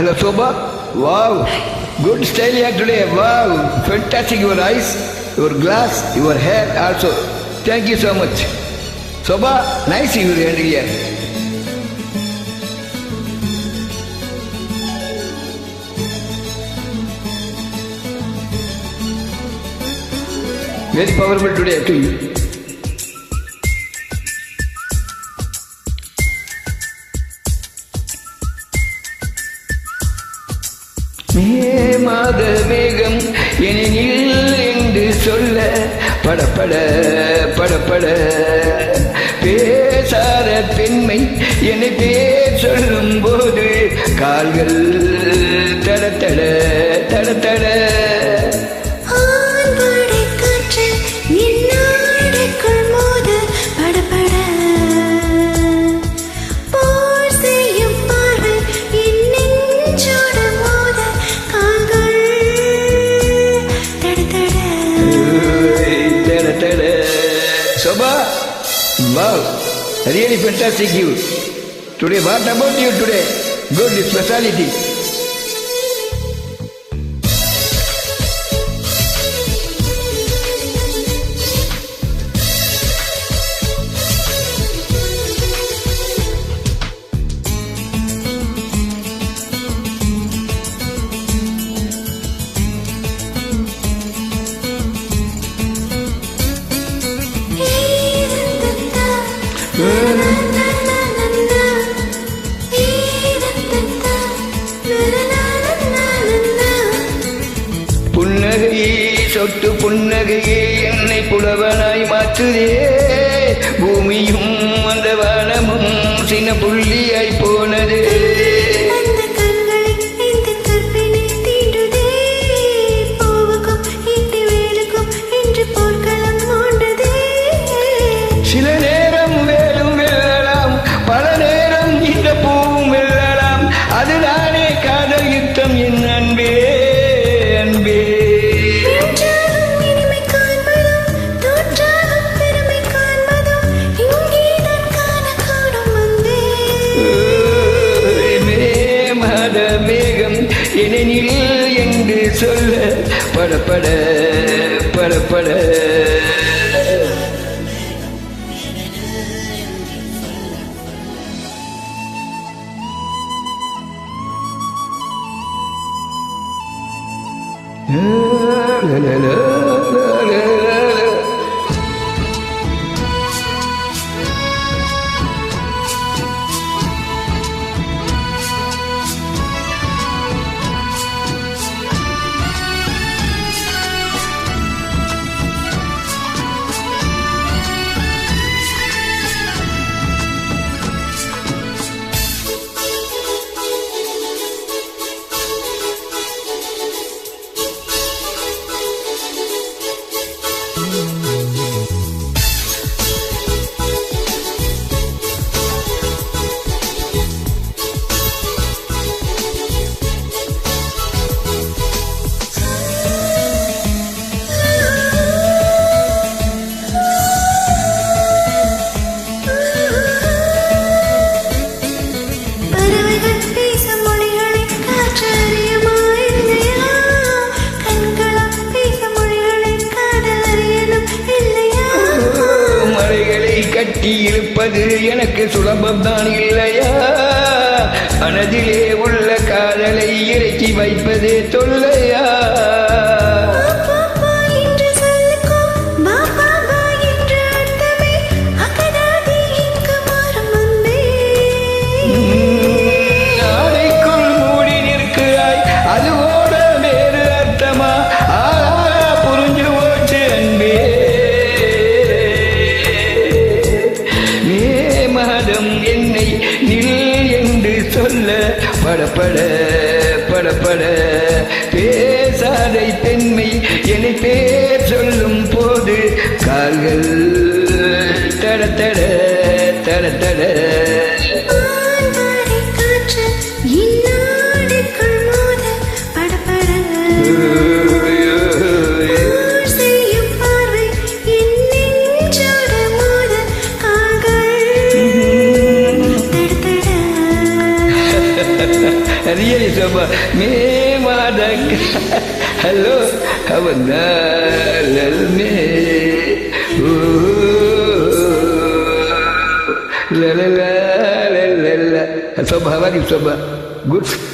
Hello, Soba. Wow, good style here today. Wow, fantastic. Your eyes, your glass, your hair also. Thank you so much. Soba, nice you here. Very powerful today to you. மாத மேகம் எனில் என்று சொல்ல படப்பட படப்பட பேசாத பெண்மை என்னை பேர் சொல்லும் போது கால்கள் தடத்தட தடத்தட Soba, wow, really fantastic you. Today, what about you today? Good speciality. புன்னகை சொட்டு புன்னகையே என்னை புலவனாய் மாற்றுதே பூமியும் அந்த வானமும் சின்ன புள்ளியாய் போனது சில நேரம் வேலும் வெல்லலாம் பல நேரம் இந்த பூவும் வெல்லலாம் அதுதானே காதல் யுத்தம் என் அன்பே அன்பே மாத மேகம் எனில் என்று சொல்ல படப்பட படப்பட la la la la la la. கட்டி இருப்பது எனக்கு சுலபம்தான் இல்லையா மனதிலே உள்ள காதலை இறக்கி வைப்பதே தொல்லையா நாளைக்குள் மூடி நிற்கிறாய் அதுவோட வேறு அர்த்தமா புரிஞ்சு போச்சு அன்பே மாதம் என்னை நில் என்று சொல்ல படப்பட படப்பட பேசாதை பெண்மை என்னை பேர் சொல்லும் போது கால்கள் தடத்தட தடத்தட Really, Soba. Me madak. Hello. Have a little me. La la la la la la. Soba, how are you, Soba? Good.